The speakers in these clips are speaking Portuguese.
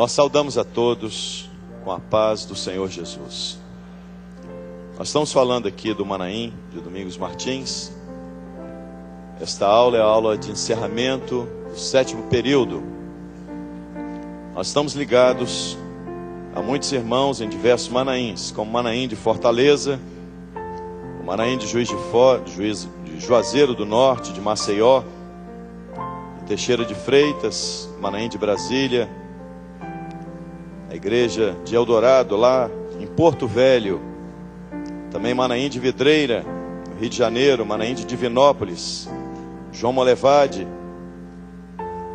Nós saudamos a todos com a paz do Senhor Jesus. Nós estamos falando aqui do Manaim, de Domingos Martins. Esta aula é a aula de encerramento do 7º período. Nós estamos ligados a muitos irmãos em diversos Manaíns, como Manaim de Fortaleza, o Manaim de Juiz de Fora, de Juazeiro do Norte, de Maceió, de Teixeira de Freitas, Manaim de Brasília, a igreja de Eldorado lá em Porto Velho, também Manaim de Vidreira, no Rio de Janeiro, Manaim de Divinópolis, João Molevade,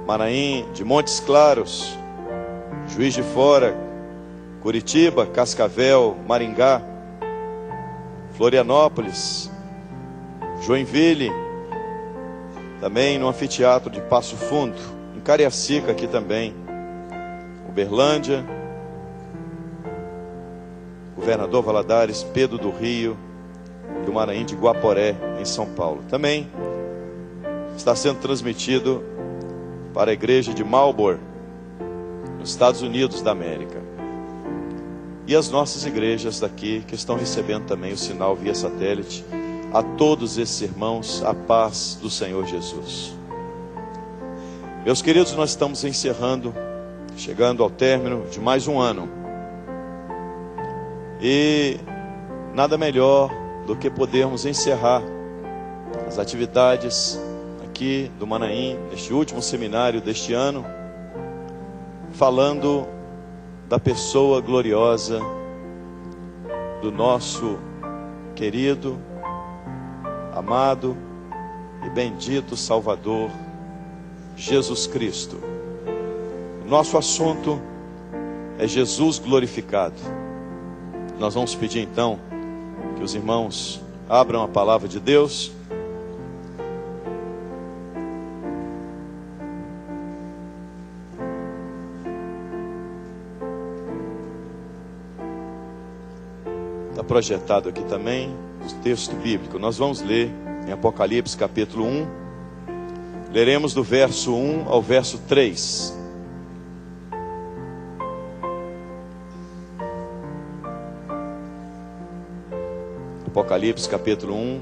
Manaim de Montes Claros, Juiz de Fora, Curitiba, Cascavel, Maringá, Florianópolis, Joinville, também no anfiteatro de Passo Fundo, em Cariacica aqui também, Uberlândia, Governador Valadares, Pedro do Rio e o Manaim de Guaporé, em São Paulo. Também está sendo transmitido para a igreja de Marlborough, nos Estados Unidos da América. E as nossas igrejas daqui, que estão recebendo também o sinal via satélite. A todos esses irmãos, a paz do Senhor Jesus. Meus queridos, nós estamos encerrando, chegando ao término de mais um ano. E nada melhor do que podermos encerrar as atividades aqui do Manaim, neste último seminário deste ano, falando da pessoa gloriosa do nosso querido, amado e bendito Salvador, Jesus Cristo. O nosso assunto é Jesus glorificado. Nós vamos pedir então que os irmãos abram a palavra de Deus. Está projetado aqui também o texto bíblico. Nós vamos ler em Apocalipse capítulo 1. Leremos do verso 1 ao verso 3. Apocalipse capítulo 1,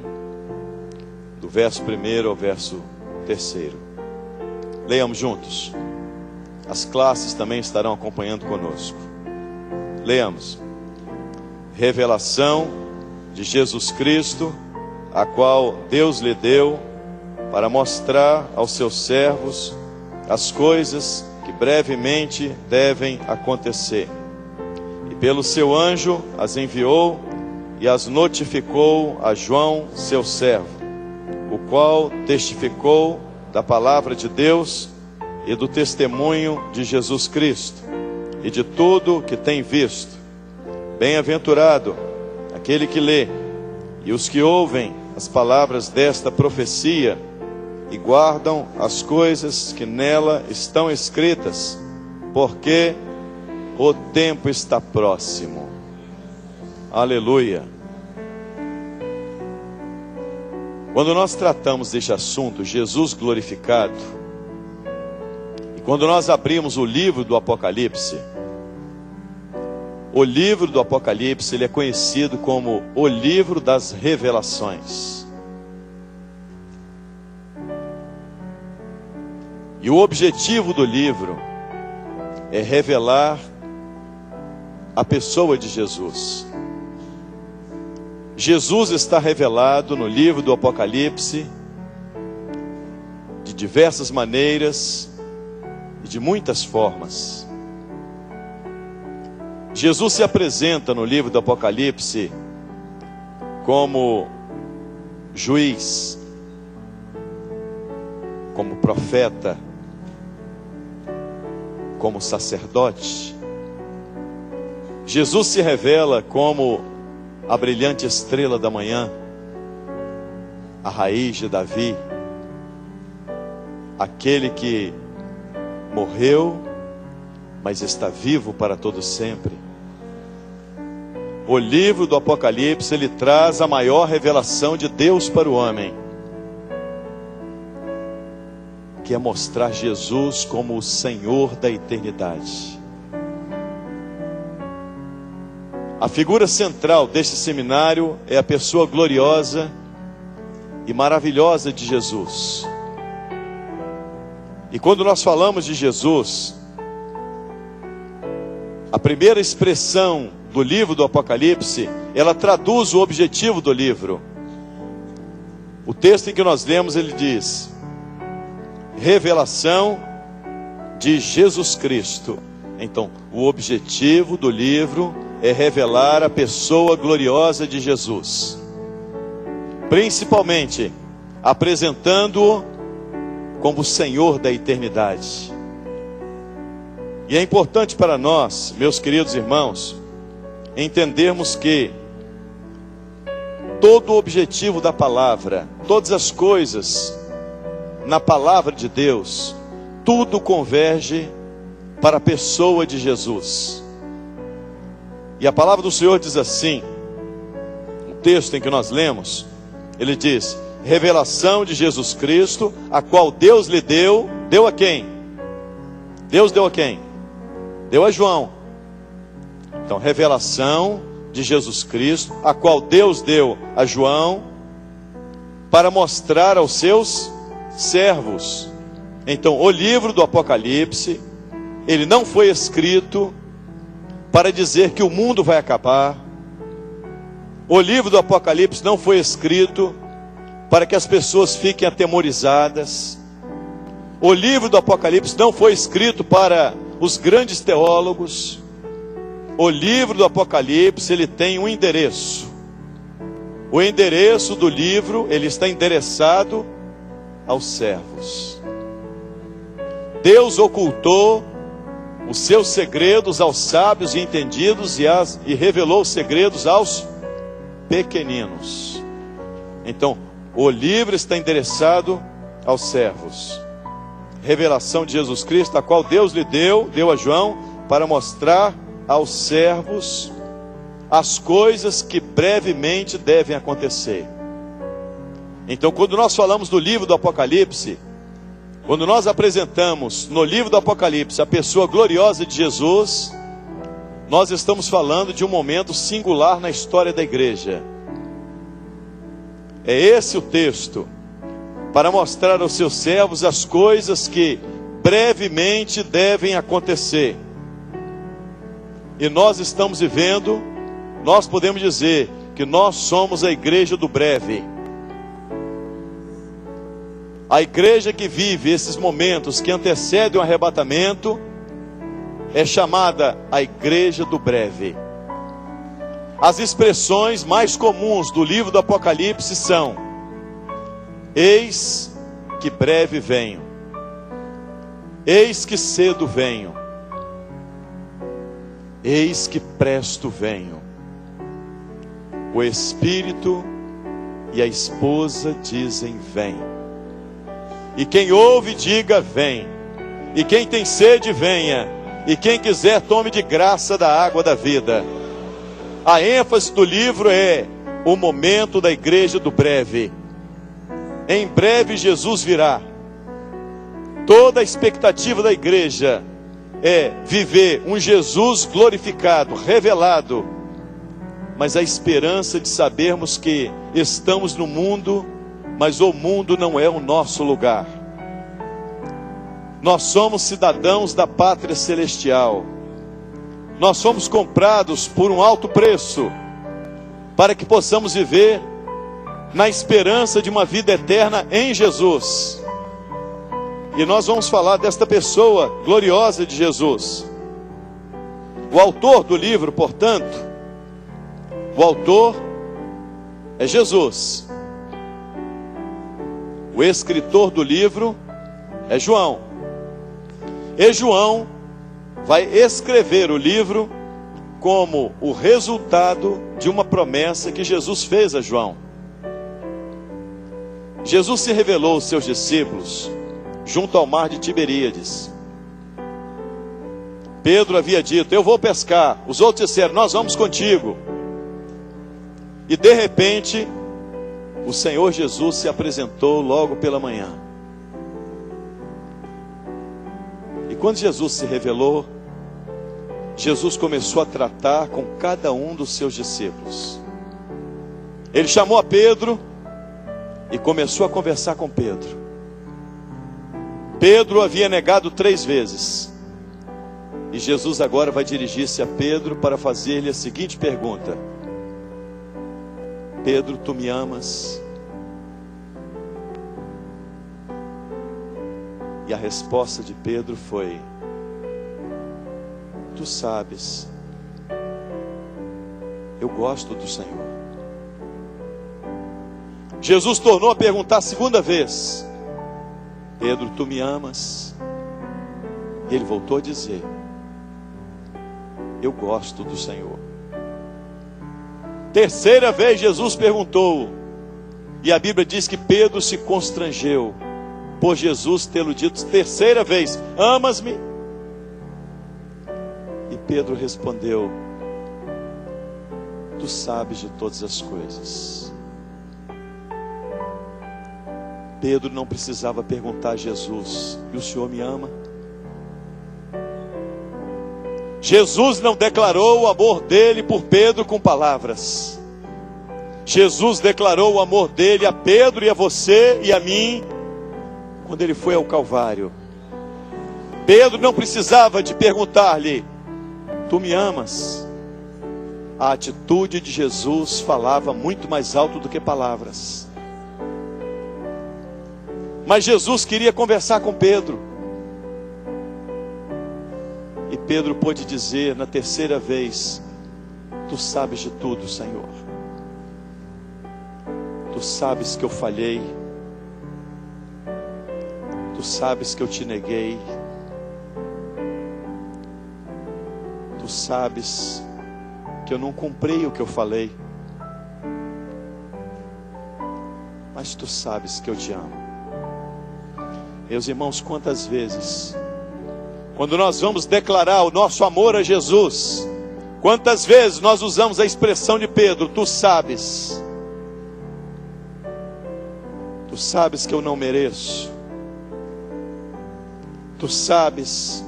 do verso 1 ao verso 3. Leiamos juntos. As classes também estarão acompanhando conosco. Leiamos. Revelação de Jesus Cristo, a qual Deus lhe deu para mostrar aos seus servos as coisas que brevemente devem acontecer. E pelo seu anjo as enviou e as notificou a João, seu servo, o qual testificou da palavra de Deus e do testemunho de Jesus Cristo e de tudo que tem visto. Bem-aventurado aquele que lê e os que ouvem as palavras desta profecia e guardam as coisas que nela estão escritas, porque o tempo está próximo. Aleluia. Quando nós tratamos deste assunto, Jesus glorificado, e quando nós abrimos o livro do Apocalipse, o livro do Apocalipse, ele é conhecido como o livro das revelações. E o objetivo do livro é revelar a pessoa de Jesus. Jesus está revelado no livro do Apocalipse de diversas maneiras e de muitas formas. Jesus se apresenta no livro do Apocalipse como juiz, como profeta, como sacerdote. Jesus se revela como a brilhante estrela da manhã, a raiz de Davi, aquele que morreu, mas está vivo para todo sempre. O livro do Apocalipse, ele traz a maior revelação de Deus para o homem, que é mostrar Jesus como o Senhor da eternidade. A figura central deste seminário é a pessoa gloriosa e maravilhosa de Jesus. E quando nós falamos de Jesus, a primeira expressão do livro do Apocalipse, ela traduz o objetivo do livro. O texto em que nós lemos, ele diz: revelação de Jesus Cristo. Então, o objetivo do livro é revelar a pessoa gloriosa de Jesus, principalmente apresentando-o como o Senhor da eternidade. E é importante para nós, meus queridos irmãos, entendermos que todo o objetivo da palavra, todas as coisas na palavra de Deus, tudo converge para a pessoa de Jesus. E a palavra do Senhor diz assim, o texto em que nós lemos, ele diz: revelação de Jesus Cristo, a qual Deus lhe deu. Deu a quem? Deus deu a quem? Deu a João. Então, revelação de Jesus Cristo, a qual Deus deu a João, para mostrar aos seus servos. Então, o livro do Apocalipse, ele não foi escrito para dizer que o mundo vai acabar. O livro do Apocalipse não foi escrito para que as pessoas fiquem atemorizadas. O livro do Apocalipse não foi escrito para os grandes teólogos. O livro do Apocalipse, ele tem um endereço. O endereço do livro, ele está endereçado aos servos. Deus ocultou os seus segredos aos sábios e entendidos e revelou os segredos aos pequeninos. Então, o livro está endereçado aos servos. Revelação de Jesus Cristo, a qual Deus lhe deu a João, para mostrar aos servos as coisas que brevemente devem acontecer. Então, quando nós falamos do livro do Apocalipse, quando nós apresentamos no livro do Apocalipse a pessoa gloriosa de Jesus, nós estamos falando de um momento singular na história da igreja. É esse o texto, para mostrar aos seus servos as coisas que brevemente devem acontecer. E nós estamos vivendo, nós podemos dizer que nós somos a igreja do breve. A igreja que vive esses momentos que antecedem o arrebatamento é chamada a igreja do breve. As expressões mais comuns do livro do Apocalipse são: eis que breve venho, eis que cedo venho, eis que presto venho. O Espírito e a esposa dizem: vem. E quem ouve, diga: vem. E quem tem sede, venha. E quem quiser, tome de graça da água da vida. A ênfase do livro é o momento da igreja do breve. Em breve Jesus virá. Toda a expectativa da igreja é viver um Jesus glorificado, revelado, mas a esperança de sabermos que estamos no mundo, mas o mundo não é o nosso lugar. Nós somos cidadãos da pátria celestial. Nós somos comprados por um alto preço, para que possamos viver na esperança de uma vida eterna em Jesus. E nós vamos falar desta pessoa gloriosa de Jesus. O autor do livro, portanto, o autor é Jesus. O escritor do livro é João. E João vai escrever o livro como o resultado de uma promessa que Jesus fez a João. Jesus se revelou aos seus discípulos junto ao mar de Tiberíades. Pedro havia dito: eu vou pescar. Os outros disseram: nós vamos contigo. E de repente, o Senhor Jesus se apresentou logo pela manhã. E quando Jesus se revelou, Jesus começou a tratar com cada um dos seus discípulos. Ele chamou a Pedro e começou a conversar com Pedro. Pedro havia negado 3 vezes. E Jesus agora vai dirigir-se a Pedro para fazer-lhe a seguinte pergunta: Pedro, tu me amas? E a resposta de Pedro foi: tu sabes, eu gosto do Senhor. Jesus tornou a perguntar a segunda vez: Pedro, tu me amas? E ele voltou a dizer: eu gosto do Senhor. Terceira vez Jesus perguntou, e a Bíblia diz que Pedro se constrangeu por Jesus tê-lo dito terceira vez: amas-me? E Pedro respondeu: tu sabes de todas as coisas. Pedro não precisava perguntar a Jesus: e o Senhor me ama? Jesus não declarou o amor dele por Pedro com palavras. Jesus declarou o amor dele a Pedro e a você e a mim quando ele foi ao Calvário. Pedro não precisava de perguntar-lhe: tu me amas? A atitude de Jesus falava muito mais alto do que palavras. Mas Jesus queria conversar com Pedro. E Pedro pôde dizer na terceira vez: tu sabes de tudo, Senhor. Tu sabes que eu falhei. Tu sabes que eu te neguei. Tu sabes que eu não cumpri o que eu falei. Mas tu sabes que eu te amo. Meus irmãos, quantas vezes, quando nós vamos declarar o nosso amor a Jesus, quantas vezes nós usamos a expressão de Pedro: tu sabes que eu não mereço, tu sabes.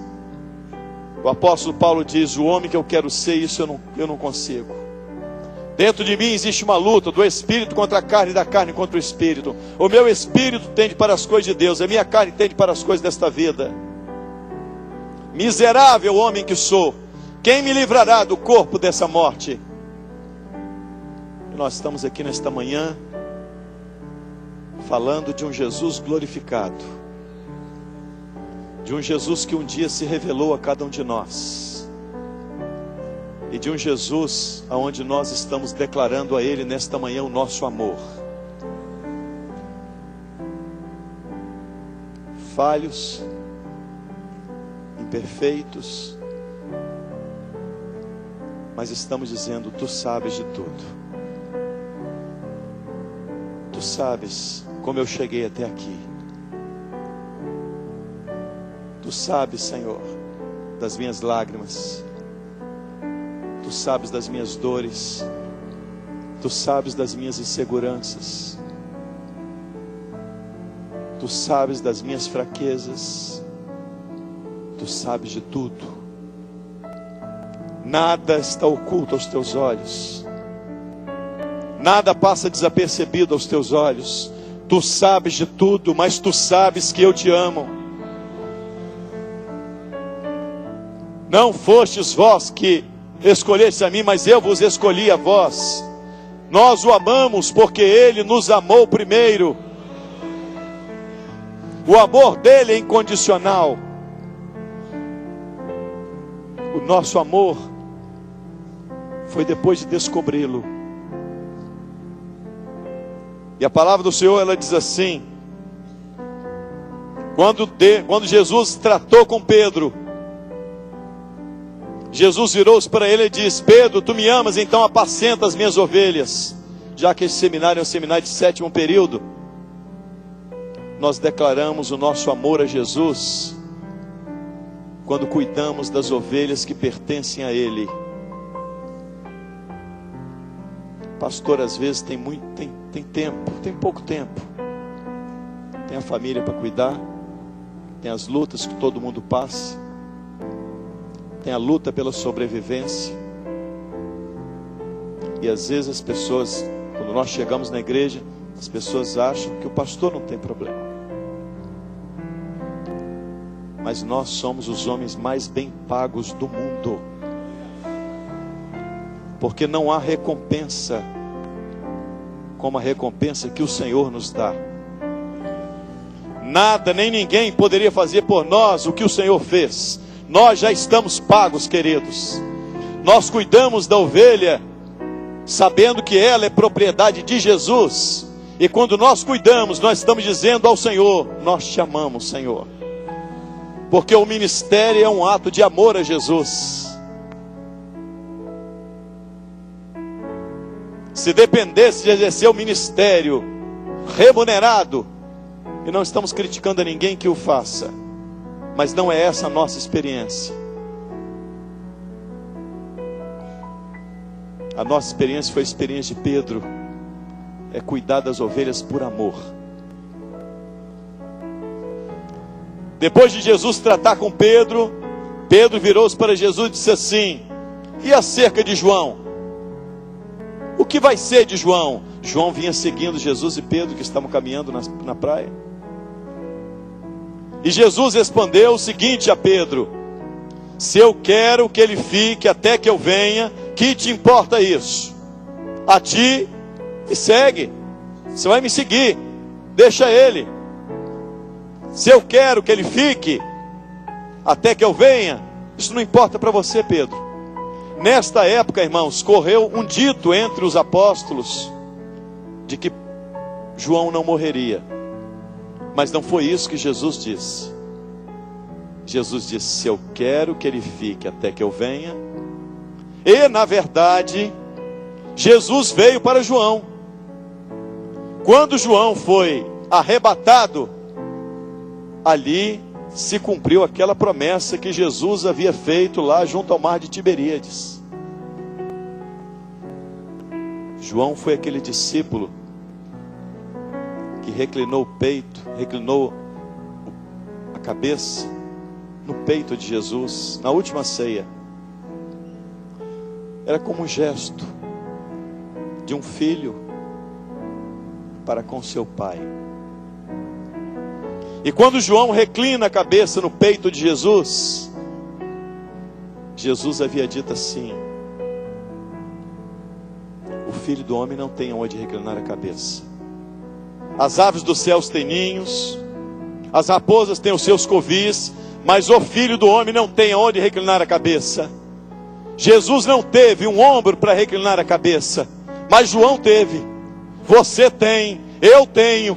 O apóstolo Paulo diz: o homem que eu quero ser, isso eu não consigo. Dentro de mim existe uma luta do espírito contra a carne e da carne contra o espírito. O meu espírito tende para as coisas de Deus, a minha carne tende para as coisas desta vida. Miserável homem que sou, quem me livrará do corpo dessa morte? E nós estamos aqui nesta manhã falando de um Jesus glorificado, de um Jesus que um dia se revelou a cada um de nós, e de um Jesus aonde nós estamos declarando a Ele nesta manhã o nosso amor. Falhos, imperfeitos, mas estamos dizendo: tu sabes de tudo. Tu sabes como eu cheguei até aqui. Tu sabes, Senhor, das minhas lágrimas. Tu sabes das minhas dores. Tu sabes das minhas inseguranças. Tu sabes das minhas fraquezas. Tu sabes de tudo. Nada está oculto aos teus olhos. Nada passa desapercebido aos teus olhos. Tu sabes de tudo, mas tu sabes que eu te amo. Não fostes vós que escolheste a mim, mas eu vos escolhi a vós. Nós o amamos porque Ele nos amou primeiro. O amor dele é incondicional. O nosso amor foi depois de descobri-lo. E a palavra do Senhor, ela diz assim: quando Jesus tratou com Pedro, Jesus virou-se para ele e disse: Pedro, tu me amas, então apacenta as minhas ovelhas. Já que esse seminário é um seminário de 7º período, nós declaramos o nosso amor a Jesus quando cuidamos das ovelhas que pertencem a Ele. Pastor, às vezes tem tempo, tem pouco tempo. Tem a família para cuidar, tem as lutas que todo mundo passa, tem a luta pela sobrevivência. E às vezes as pessoas, quando nós chegamos na igreja, as pessoas acham que o pastor não tem problema. Mas nós somos os homens mais bem pagos do mundo. Porque não há recompensa como a recompensa que o Senhor nos dá. Nada nem ninguém poderia fazer por nós o que o Senhor fez. Nós já estamos pagos, queridos. Nós cuidamos da ovelha, sabendo que ela é propriedade de Jesus. E quando nós cuidamos, nós estamos dizendo ao Senhor: nós te amamos, Senhor. Porque o ministério é um ato de amor a Jesus. Se dependesse de exercer o ministério remunerado, e não estamos criticando a ninguém que o faça, mas não é essa a nossa experiência. A nossa experiência foi a experiência de Pedro, é cuidar das ovelhas por amor. Depois de Jesus tratar com Pedro, Pedro virou-se para Jesus e disse assim: e acerca de João? O que vai ser de João? João vinha seguindo Jesus e Pedro, que estavam caminhando na praia. E Jesus respondeu o seguinte a Pedro: se eu quero que ele fique até que eu venha, que te importa isso? A ti me segue, você vai me seguir, deixa ele. Se eu quero que ele fique até que eu venha, isso não importa para você, Pedro. Nesta época, irmãos, correu um dito entre os apóstolos de que João não morreria. Mas não foi isso que Jesus disse. Jesus disse: se eu quero que ele fique até que eu venha. E na verdade, Jesus veio para João. Quando João foi arrebatado, ali se cumpriu aquela promessa que Jesus havia feito lá junto ao mar de Tiberíades. João foi aquele discípulo que reclinou o peito, reclinou a cabeça no peito de Jesus na última ceia. Era como um gesto de um filho para com seu pai. E quando João reclina a cabeça no peito de Jesus, Jesus havia dito assim: o Filho do Homem não tem onde reclinar a cabeça. As aves dos céus têm ninhos, as raposas têm os seus covis, mas o Filho do Homem não tem onde reclinar a cabeça. Jesus não teve um ombro para reclinar a cabeça, mas João teve. Você tem, eu tenho.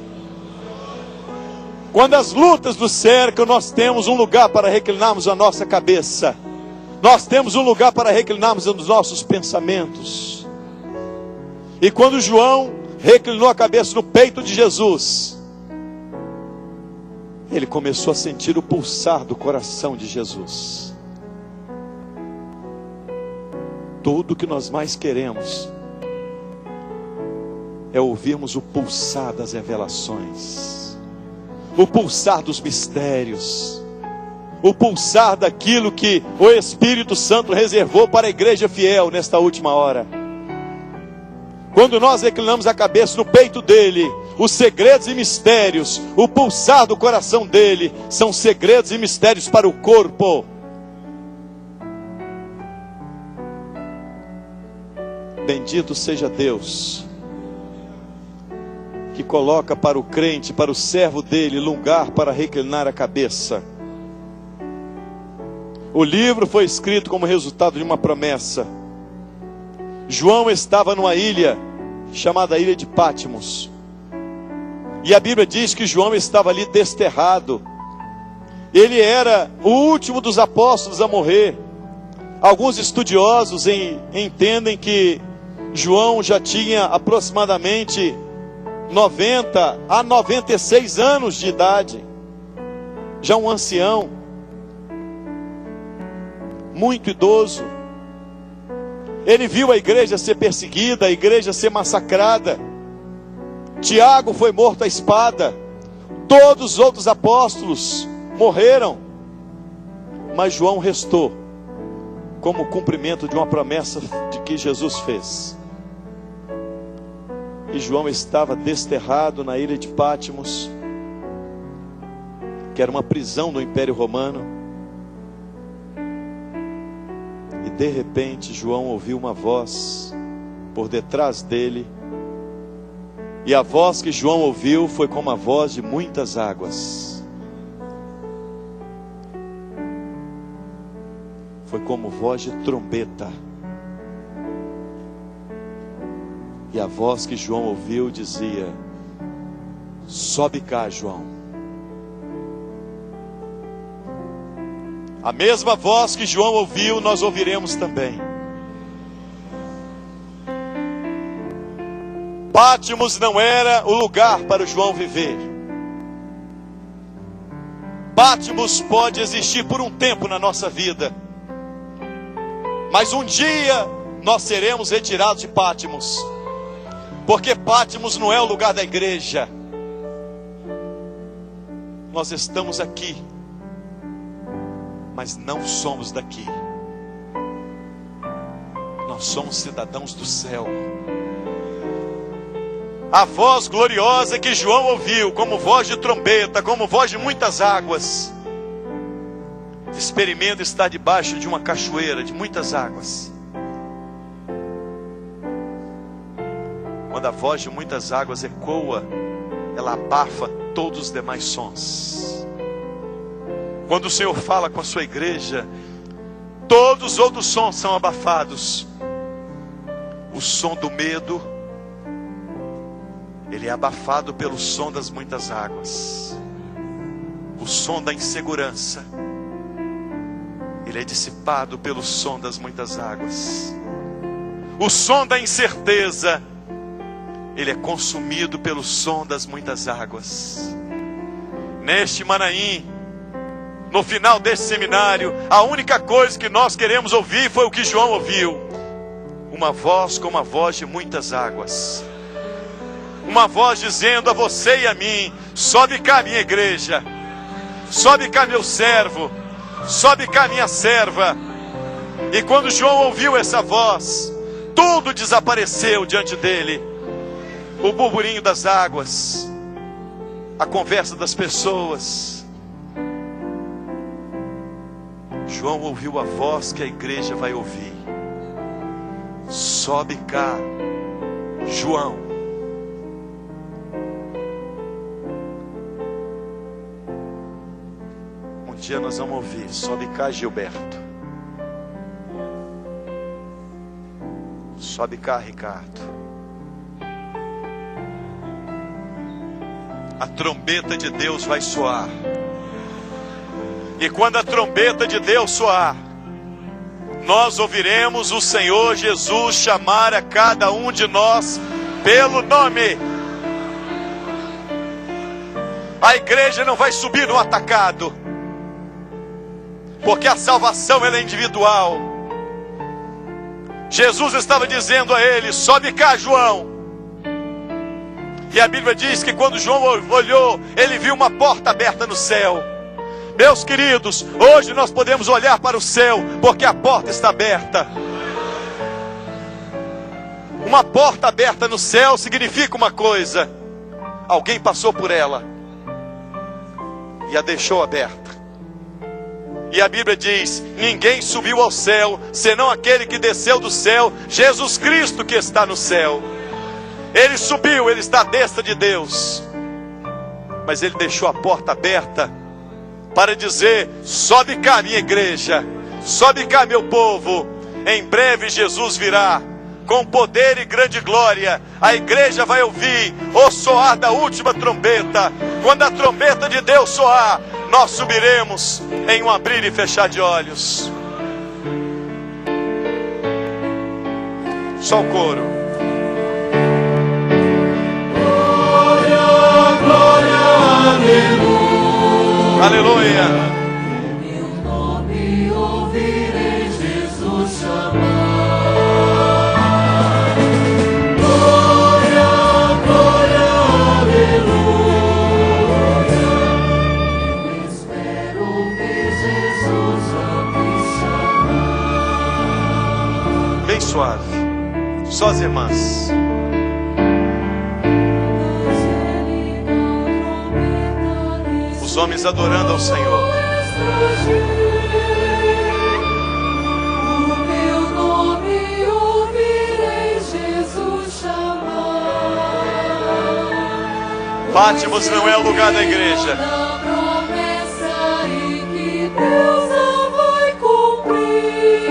Quando as lutas nos cercam, nós temos um lugar para reclinarmos a nossa cabeça. Nós temos um lugar para reclinarmos os nossos pensamentos. E quando João reclinou a cabeça no peito de Jesus, ele começou a sentir o pulsar do coração de Jesus. Tudo que nós mais queremos é ouvirmos o pulsar das revelações, o pulsar dos mistérios, o pulsar daquilo que o Espírito Santo reservou para a igreja fiel nesta última hora. Quando nós reclinamos a cabeça no peito dele, os segredos e mistérios, o pulsar do coração dele, são segredos e mistérios para o corpo. Bendito seja Deus, que coloca para o crente, para o servo dele, lugar para reclinar a cabeça. O livro foi escrito como resultado de uma promessa. João estava numa ilha chamada Ilha de Patmos, e a Bíblia diz que João estava ali desterrado. Ele era o último dos apóstolos a morrer. Alguns estudiosos entendem que João já tinha aproximadamente 90 a 96 anos de idade, já um ancião, muito idoso. Ele viu a igreja ser perseguida, a igreja ser massacrada. Tiago foi morto à espada, todos os outros apóstolos morreram, mas João restou. como cumprimento de uma promessa de que Jesus fez. E João estava desterrado na ilha de Patmos, que era uma prisão do Império Romano. E de repente João ouviu uma voz por detrás dele. E a voz que João ouviu foi como a voz de muitas águas. Foi como voz de trombeta. E a voz que João ouviu dizia: sobe cá, João. A mesma voz que João ouviu, nós ouviremos também. Patmos não era o lugar para o João viver. Patmos pode existir por um tempo na nossa vida, mas um dia nós seremos retirados de Patmos, porque Patmos não é o lugar da igreja. Nós estamos aqui, mas não somos daqui. Nós somos cidadãos do céu. A voz gloriosa que João ouviu, como voz de trombeta, como voz de muitas águas, experimenta estar debaixo de uma cachoeira de muitas águas. Quando a voz de muitas águas ecoa, ela abafa todos os demais sons. Quando o Senhor fala com a sua igreja, todos os outros sons são abafados. O som do medo, ele é abafado pelo som das muitas águas. O som da insegurança, ele é dissipado pelo som das muitas águas. O som da incerteza, ele é consumido pelo som das muitas águas. Neste Manaim, no final deste seminário, a única coisa que nós queremos ouvir foi o que João ouviu: uma voz como a voz de muitas águas. Uma voz dizendo a você e a mim: sobe cá, minha igreja, sobe cá, meu servo, sobe cá, minha serva. E quando João ouviu essa voz, tudo desapareceu diante dele. O burburinho das águas, a conversa das pessoas. João ouviu a voz que a igreja vai ouvir: sobe cá, João. Um dia nós vamos ouvir: sobe cá, Gilberto. Sobe cá, Ricardo. A trombeta de Deus vai soar. E quando a trombeta de Deus soar, nós ouviremos o Senhor Jesus chamar a cada um de nós pelo nome. A igreja não vai subir no atacado, porque a salvação ela é individual. Jesus estava dizendo a ele: sobe cá, João. E a Bíblia diz que quando João olhou, ele viu uma porta aberta no céu. Meus queridos, hoje nós podemos olhar para o céu, porque a porta está aberta. Uma porta aberta no céu significa uma coisa: alguém passou por ela e a deixou aberta. E a Bíblia diz: ninguém subiu ao céu, senão aquele que desceu do céu, Jesus Cristo que está no céu. Ele subiu, ele está à destra de Deus, mas ele deixou a porta aberta para dizer: sobe cá, minha igreja, sobe cá, meu povo. Em breve Jesus virá com poder e grande glória. A igreja vai ouvir o soar da última trombeta. Quando a trombeta de Deus soar, nós subiremos em um abrir e fechar de olhos. Só o coro. Aleluia. Meu nome ouvirei Jesus chamar. Glória, glória, aleluia. Eu espero ver Jesus a me chamar. Só as irmãs. Os homens adorando ao Senhor. O meu nome ouvirei Jesus chamar. Pátimos não é o lugar da igreja. A promessa e que Deus a vai cumprir.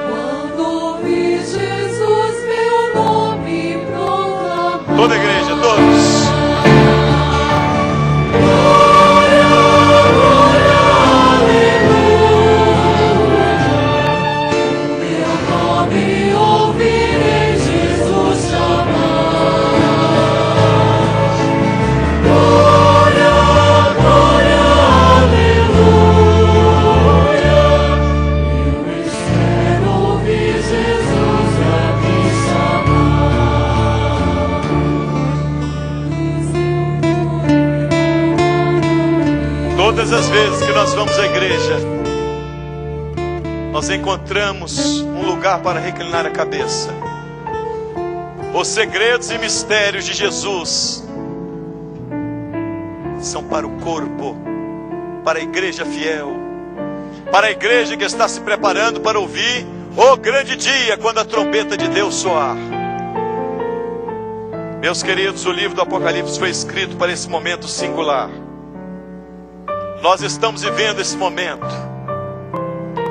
Quando ouvi Jesus meu nome proclamar. Toda a igreja, todos. Todas as vezes que nós vamos à igreja, nós encontramos um lugar para reclinar a cabeça. Os segredos e mistérios de Jesus são para o corpo, para a igreja fiel, para a igreja que está se preparando para ouvir o grande dia, quando a trombeta de Deus soar. Meus queridos, o livro do Apocalipse foi escrito para esse momento singular. Nós estamos vivendo esse momento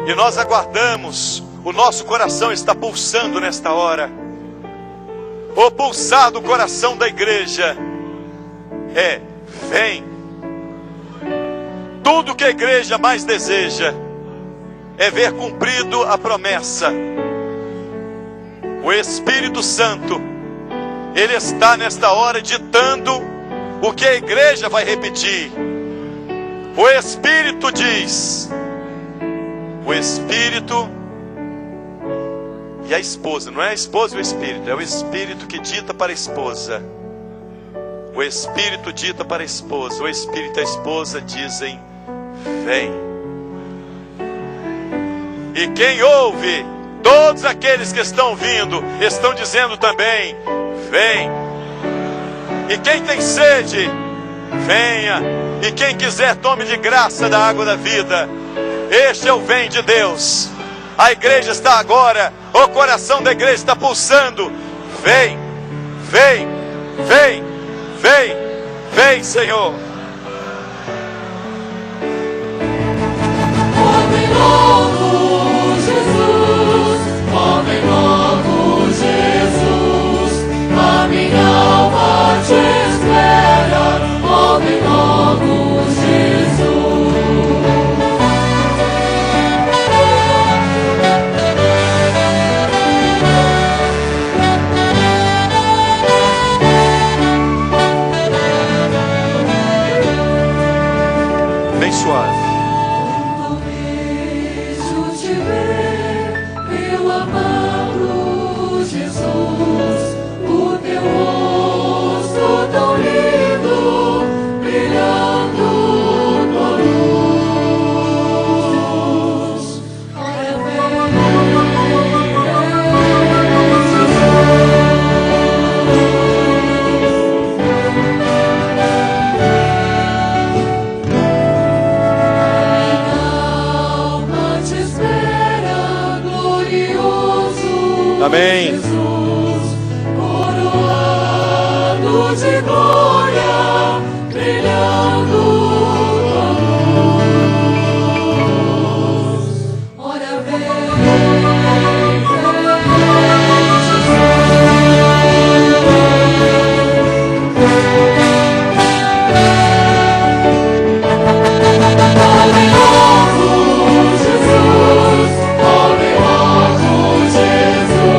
e nós aguardamos. O nosso coração está pulsando nesta hora. O pulsar do coração da igreja é: vem. Tudo que a igreja mais deseja é ver cumprido a promessa. O Espírito Santo, ele está nesta hora ditando o que a igreja vai repetir. O Espírito diz, o Espírito e a esposa, não é a esposa e o Espírito, é o Espírito que dita para a esposa. O Espírito dita para a esposa, o Espírito e a esposa dizem: vem. E quem ouve, todos aqueles que estão ouvindo, estão dizendo também: vem. E quem tem sede, venha. E quem quiser, tome de graça da água da vida. Este é o vem de Deus. A igreja está agora, o coração da igreja está pulsando. Vem, vem, vem, vem, vem, Senhor. Vem logo, Jesus. Vem logo, Jesus. A minha alma te espera. Vem logo, Jesus. Bem suave. Quando vejo te ver, meu amado Jesus, o teu rosto tão lindo, brilhando tua luz. Olha, Amém. Jesus, coroado de glória, brilhando tua luz. Ora vem, vem logo, Jesus. Vem logo, Jesus.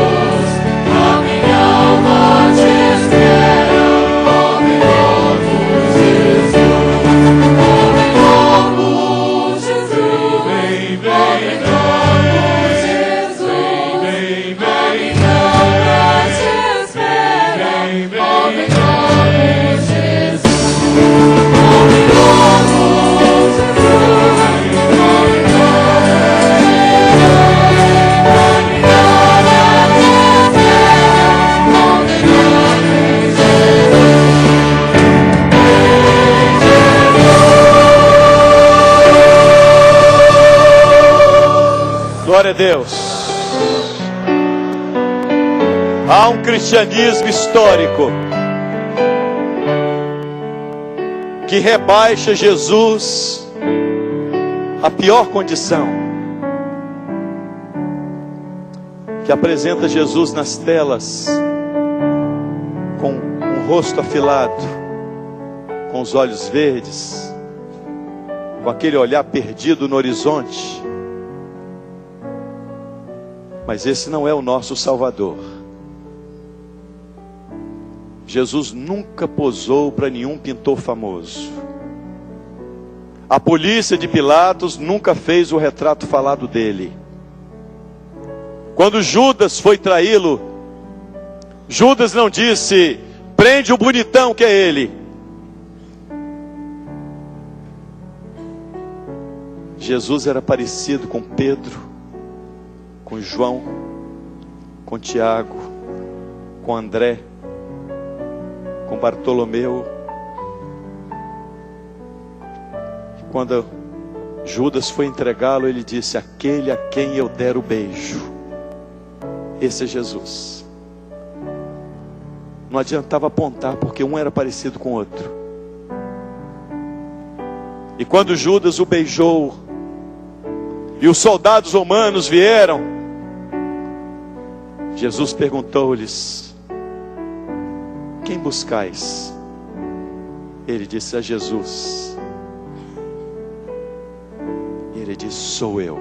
Glória a Deus. Há um cristianismo histórico que rebaixa Jesus à pior condição, que apresenta Jesus nas telas com um rosto afilado, com os olhos verdes, com aquele olhar perdido no horizonte. Mas esse não é o nosso Salvador. Jesus nunca posou para nenhum pintor famoso. A polícia de Pilatos nunca fez o retrato falado dele. Quando Judas foi traí-lo, Judas não disse: prende o bonitão que é ele. Jesus era parecido com Pedro, com João, com Tiago, com André, com Bartolomeu. Quando Judas foi entregá-lo, ele disse: aquele a quem eu der o beijo, esse é Jesus. Não adiantava apontar, porque um era parecido com o outro. E quando Judas o beijou, e os soldados romanos vieram, Jesus perguntou-lhes: quem buscais? Ele disse: a Jesus. E ele disse: sou eu.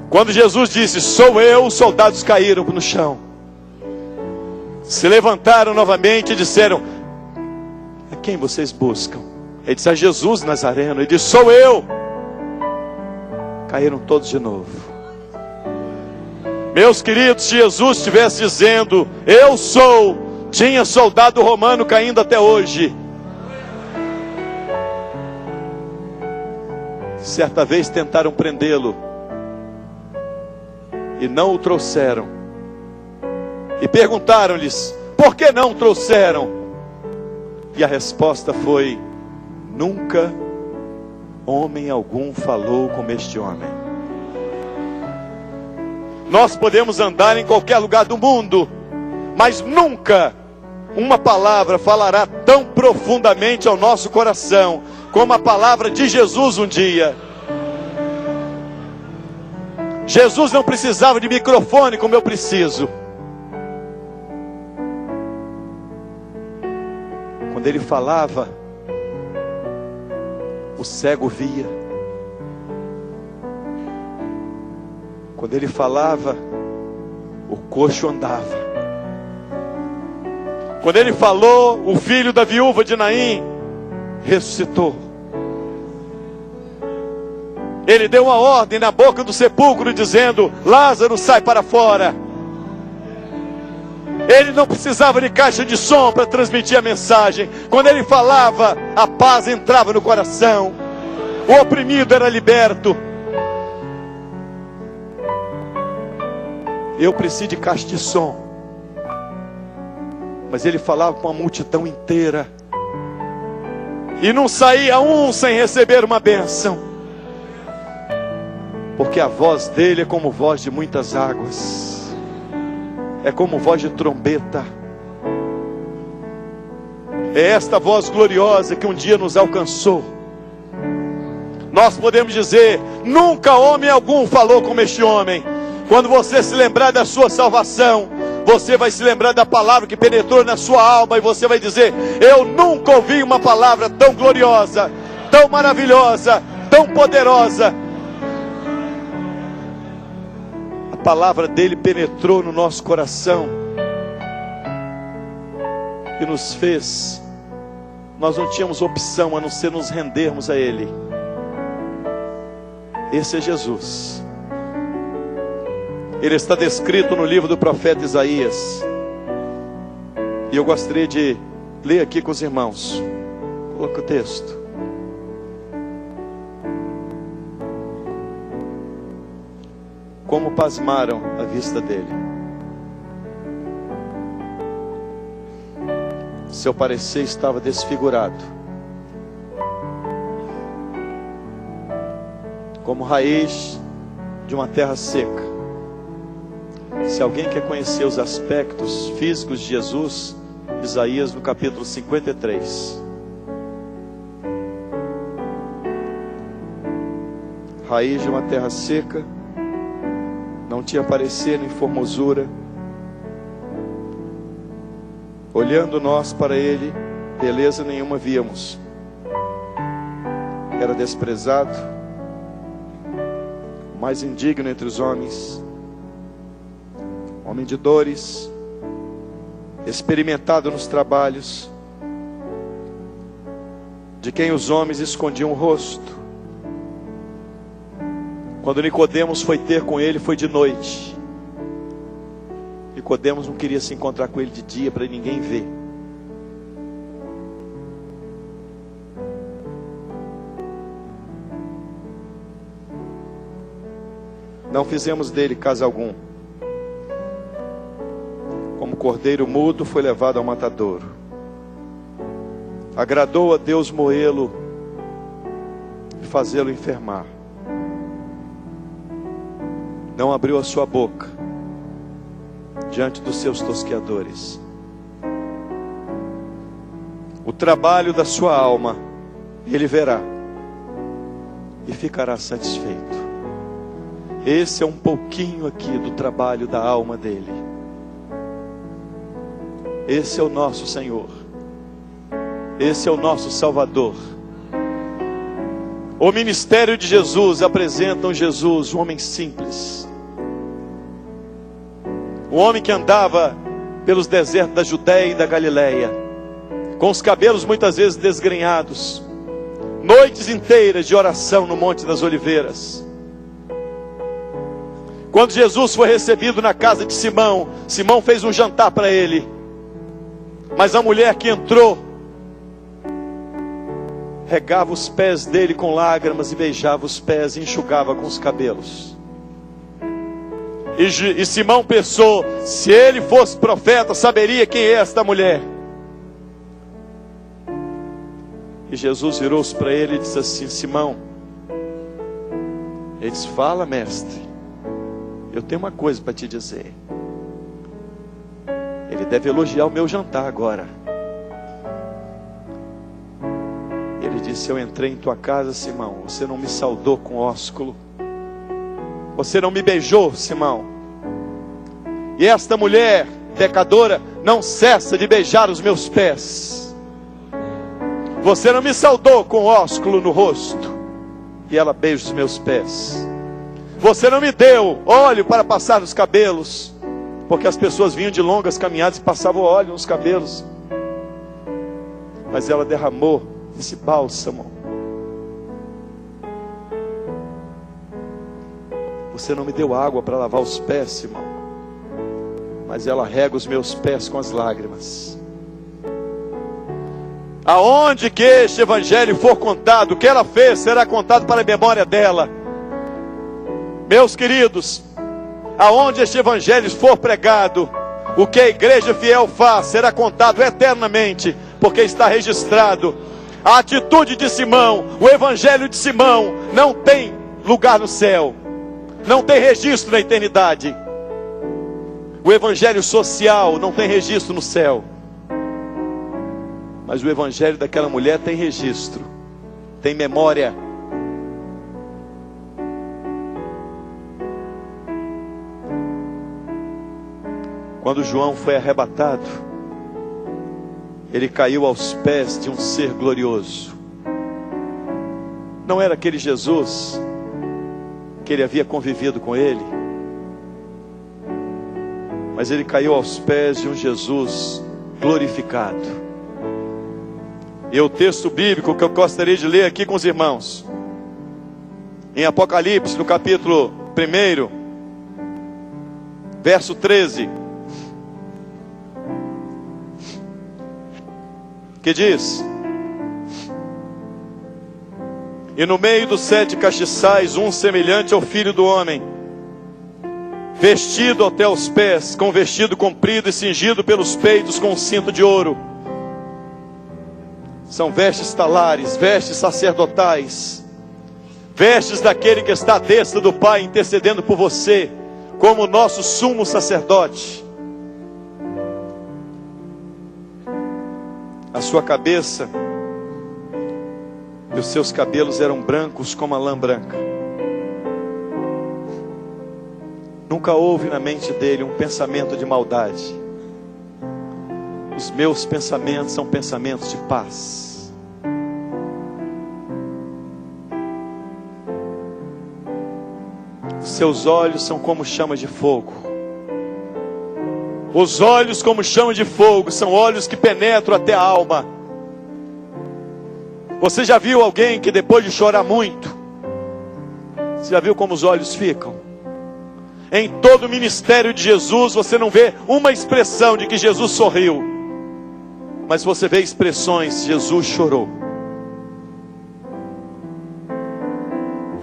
Quando Jesus disse: sou eu, os soldados caíram no chão, se levantaram novamente e disseram: a quem vocês buscam? Ele disse: a Jesus Nazareno. Ele disse: sou eu. Caíram todos de novo. Meus queridos, se Jesus estivesse dizendo: eu sou, tinha soldado romano caindo até hoje. Certa vez tentaram prendê-lo e não o trouxeram. E perguntaram-lhes: por que não o trouxeram? E a resposta foi: nunca homem algum falou como este homem. Nós podemos andar em qualquer lugar do mundo, mas nunca uma palavra falará tão profundamente ao nosso coração como a palavra de Jesus um dia. Jesus não precisava de microfone como eu preciso. Quando ele falava, o cego via. Quando ele falava, o coxo andava. Quando ele falou, o filho da viúva de Naim ressuscitou. Ele deu uma ordem na boca do sepulcro dizendo: Lázaro, sai para fora. Ele não precisava de caixa de som para transmitir a mensagem. Quando ele falava, a paz entrava no coração, o oprimido era liberto. Eu preciso de caixa de som, mas ele falava com a multidão inteira, e não saía um sem receber uma bênção, porque a voz dele é como voz de muitas águas, é como voz de trombeta. É esta voz gloriosa que um dia nos alcançou. Nós podemos dizer: nunca homem algum falou como este homem. Quando você se lembrar da sua salvação, você vai se lembrar da palavra que penetrou na sua alma, e você vai dizer: eu nunca ouvi uma palavra tão gloriosa, tão maravilhosa, tão poderosa. A palavra dele penetrou no nosso coração e nos fez. Nós não tínhamos opção a não ser nos rendermos a ele. Esse é Jesus. Ele está descrito no livro do profeta Isaías. E eu gostaria de ler aqui com os irmãos. Coloca o texto. Como pasmaram à vista dele. Seu parecer estava desfigurado. como raiz de uma terra seca. Se alguém quer conhecer os aspectos físicos de Jesus, Isaías no capítulo 53. Raiz de uma terra seca, não tinha parecer nem formosura. Olhando nós para ele, beleza nenhuma víamos. Era desprezado, o mais indigno entre os homens, homem de dores, experimentado nos trabalhos, de quem os homens escondiam o rosto. Quando Nicodemos foi ter com ele, foi de noite. Nicodemos não queria se encontrar com ele de dia para ninguém ver. Não fizemos dele caso algum. Como cordeiro mudo foi levado ao matadouro. Agradou a Deus moê-lo e fazê-lo enfermar. Não abriu a sua boca diante dos seus tosqueadores. O trabalho da sua alma ele verá e ficará satisfeito. Esse é um pouquinho aqui do trabalho da alma dele. Esse é o nosso Senhor. Esse é o nosso Salvador. O ministério de Jesus apresenta um Jesus, um homem simples. Um homem que andava pelos desertos da Judéia e da Galileia, com os cabelos muitas vezes desgrenhados, noites inteiras de oração no Monte das Oliveiras. Quando Jesus foi recebido na casa de Simão, Simão fez um jantar para ele. Mas a mulher que entrou, regava os pés dele com lágrimas e beijava os pés e enxugava com os cabelos. E Simão pensou, se ele fosse profeta, saberia quem é esta mulher. E Jesus virou-se para ele e disse assim: Simão, ele disse: fala, mestre, eu tenho uma coisa para te dizer. Ele deve elogiar o meu jantar agora. Ele disse: eu entrei em tua casa, Simão, você não me saudou com ósculo, você não me beijou, Simão. E esta mulher pecadora não cessa de beijar os meus pés. Você não me saudou com ósculo no rosto, e ela beija os meus pés. Você não me deu óleo para passar nos cabelos, porque as pessoas vinham de longas caminhadas e passavam óleo nos cabelos. Mas ela derramou esse bálsamo. Você não me deu água para lavar os pés, Simão, mas ela rega os meus pés com as lágrimas. Aonde que este evangelho for contado, o que ela fez será contado para a memória dela. Meus queridos, aonde este evangelho for pregado, o que a igreja fiel faz será contado eternamente, porque está registrado. A atitude de Simão, o evangelho de Simão, não tem lugar no céu, não tem registro na eternidade. O evangelho social não tem registro no céu, mas o evangelho daquela mulher tem registro, tem memória. Quando João foi arrebatado, ele caiu aos pés de um ser glorioso. Não era aquele Jesus que ele havia convivido com ele, mas ele caiu aos pés de um Jesus glorificado. E o texto bíblico que eu gostaria de ler aqui com os irmãos, em Apocalipse, no capítulo 1, verso 13, que diz: e no meio dos 7 castiçais, um semelhante ao Filho do Homem, vestido até os pés, com vestido comprido e cingido pelos peitos com um cinto de ouro. São vestes talares, vestes sacerdotais. vestes daquele que está à destra do Pai, intercedendo por você, como nosso sumo sacerdote. A sua cabeça e os seus cabelos eram brancos como a lã branca. Nunca houve na mente dele um pensamento de maldade. Os meus pensamentos são pensamentos de paz. Os seus olhos são como chama de fogo. Os olhos como chama de fogo são olhos que penetram até a alma. Você já viu alguém que depois de chorar muito, você já viu como os olhos ficam? Em todo o ministério de Jesus, você não vê uma expressão de que Jesus sorriu, mas você vê expressões, Jesus chorou.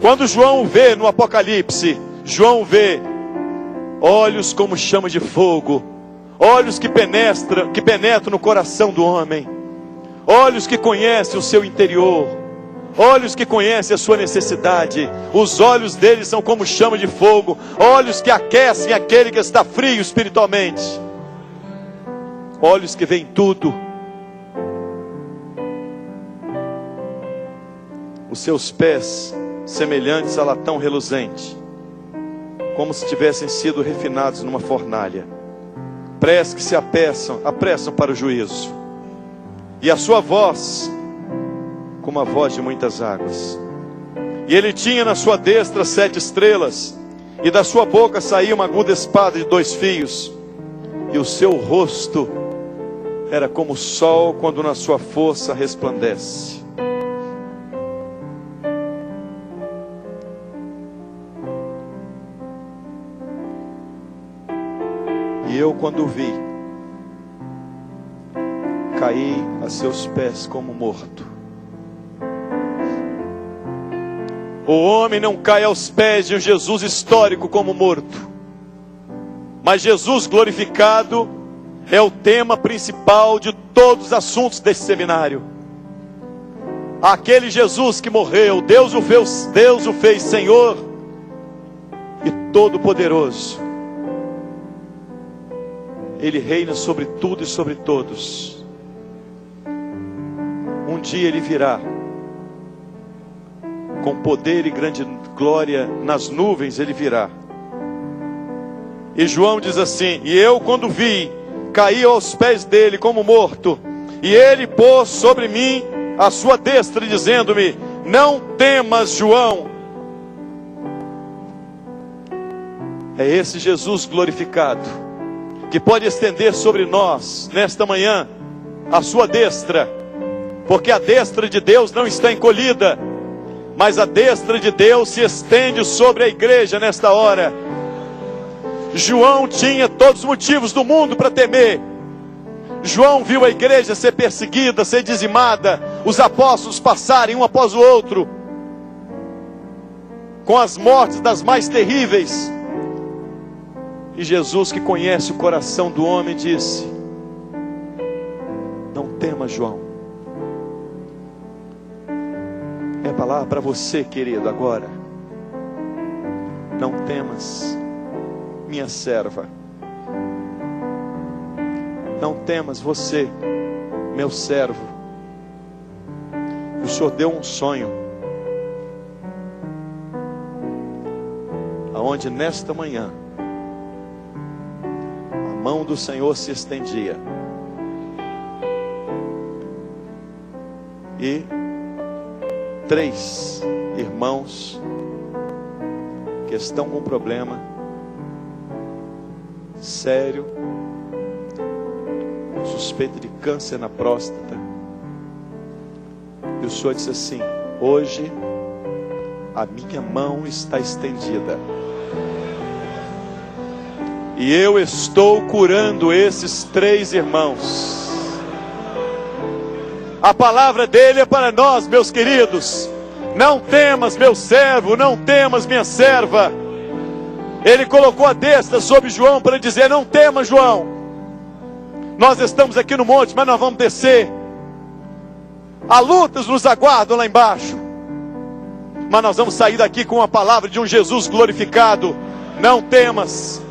Quando João vê no Apocalipse, João vê olhos como chama de fogo, olhos que penetram no coração do homem, olhos que conhecem o seu interior, olhos que conhecem a sua necessidade. Os olhos dele são como chama de fogo, olhos que aquecem aquele que está frio espiritualmente, olhos que veem tudo. Os seus pés semelhantes a latão reluzente, como se tivessem sido refinados numa fornalha, pés que se apressam para o juízo, e a sua voz como a voz de muitas águas. E ele tinha na sua destra 7 estrelas, e da sua boca saía uma aguda espada de 2 fios, e o seu rosto era como o sol quando na sua força resplandece. E eu, quando o vi, caí a seus pés como morto. O homem não cai aos pés de um Jesus histórico como morto, mas Jesus glorificado é o tema principal de todos os assuntos desse seminário. Aquele Jesus que morreu, Deus o fez Senhor e Todo-Poderoso. Ele reina sobre tudo e sobre todos. Um dia ele virá com poder e grande glória, nas nuvens ele virá. E João diz assim: e eu, quando vi, caí aos pés dele como morto, e ele pôs sobre mim a sua destra, dizendo-me: não temas, João. É esse Jesus glorificado que pode estender sobre nós nesta manhã a sua destra, porque a destra de Deus não está encolhida, mas a destra de Deus se estende sobre a igreja nesta hora. João tinha todos os motivos do mundo para temer. João viu a igreja ser perseguida, ser dizimada, os apóstolos passarem um após o outro, com as mortes das mais terríveis. E Jesus, que conhece o coração do homem, disse: não temas, João. É a palavra para você, querido, agora. Não temas, minha serva. Não temas, você, meu servo. O Senhor deu um sonho, aonde nesta manhã a mão do Senhor se estendia, e 3 irmãos que estão com um problema sério, suspeita de câncer na próstata, e o Senhor disse assim: hoje a minha mão está estendida, e eu estou curando esses 3 irmãos. A palavra dele é para nós, meus queridos. Não temas, meu servo, não temas, minha serva. Ele colocou a destra sobre João para dizer: não temas, João. Nós estamos aqui no monte, mas nós vamos descer. Há lutas nos aguardam lá embaixo. mas nós vamos sair daqui com a palavra de um Jesus glorificado. Não temas,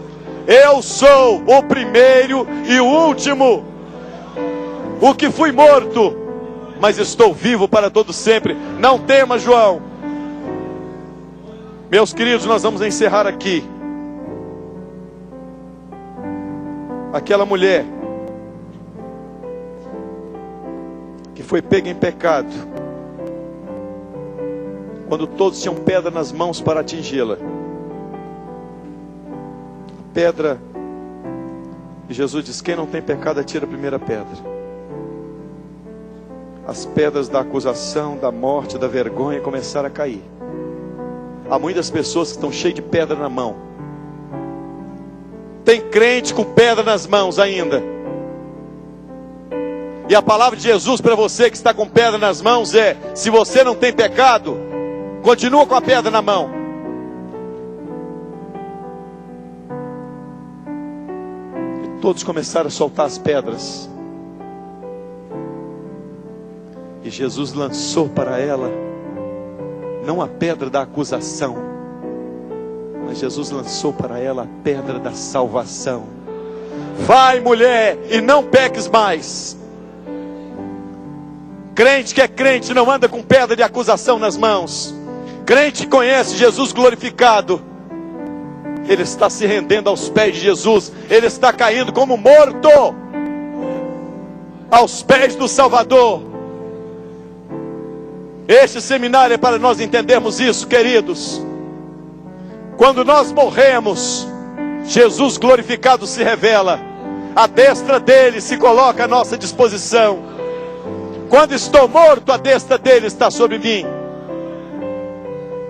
eu sou o primeiro e o último, o que fui morto, mas estou vivo para todo sempre. Não temas, João. Meus queridos, nós vamos encerrar aqui. Aquela mulher que foi pega em pecado, quando todos tinham pedra nas mãos para atingi-la. Pedra, e Jesus diz: quem não tem pecado atira a primeira pedra. As pedras da acusação, da morte, da vergonha começaram a cair. Há muitas pessoas que estão cheias de pedra na mão. Tem crente com pedra nas mãos ainda. E a palavra de Jesus para você que está com pedra nas mãos é: se você não tem pecado, continua com a pedra na mão. E todos começaram a soltar as pedras. E Jesus lançou para ela, não a pedra da acusação, mas Jesus lançou para ela a pedra da salvação. Vai, mulher, e não peques mais. Crente que é crente não anda com pedra de acusação nas mãos. Crente que conhece Jesus glorificado, ele está se rendendo aos pés de Jesus. Ele está caindo como morto aos pés do Salvador. Este seminário é para nós entendermos isso, queridos. Quando nós morremos, Jesus glorificado se revela. A destra dele se coloca à nossa disposição. Quando estou morto, a destra dele está sobre mim.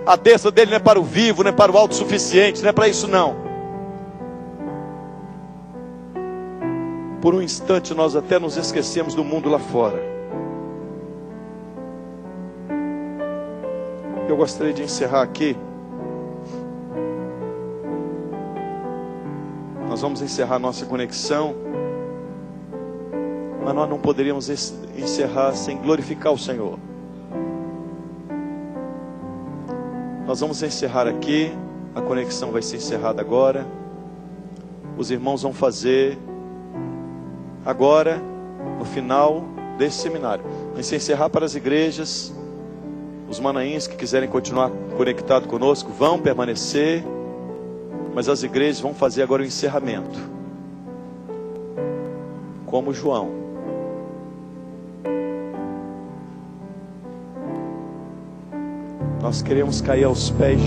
A destra dele não é para o vivo, não é para o autossuficiente, não é para isso não. Por um instante nós até nos esquecemos do mundo lá fora. Eu gostaria de encerrar aqui. Nós vamos encerrar nossa conexão, mas nós não poderíamos encerrar sem glorificar o Senhor. Nós vamos encerrar aqui. A conexão vai ser encerrada agora. Os irmãos vão fazer agora, no final desse seminário, vai se encerrar para as igrejas. Os manaíns que quiserem continuar conectados conosco vão permanecer, mas as igrejas vão fazer agora o encerramento, como João. Nós queremos cair aos pés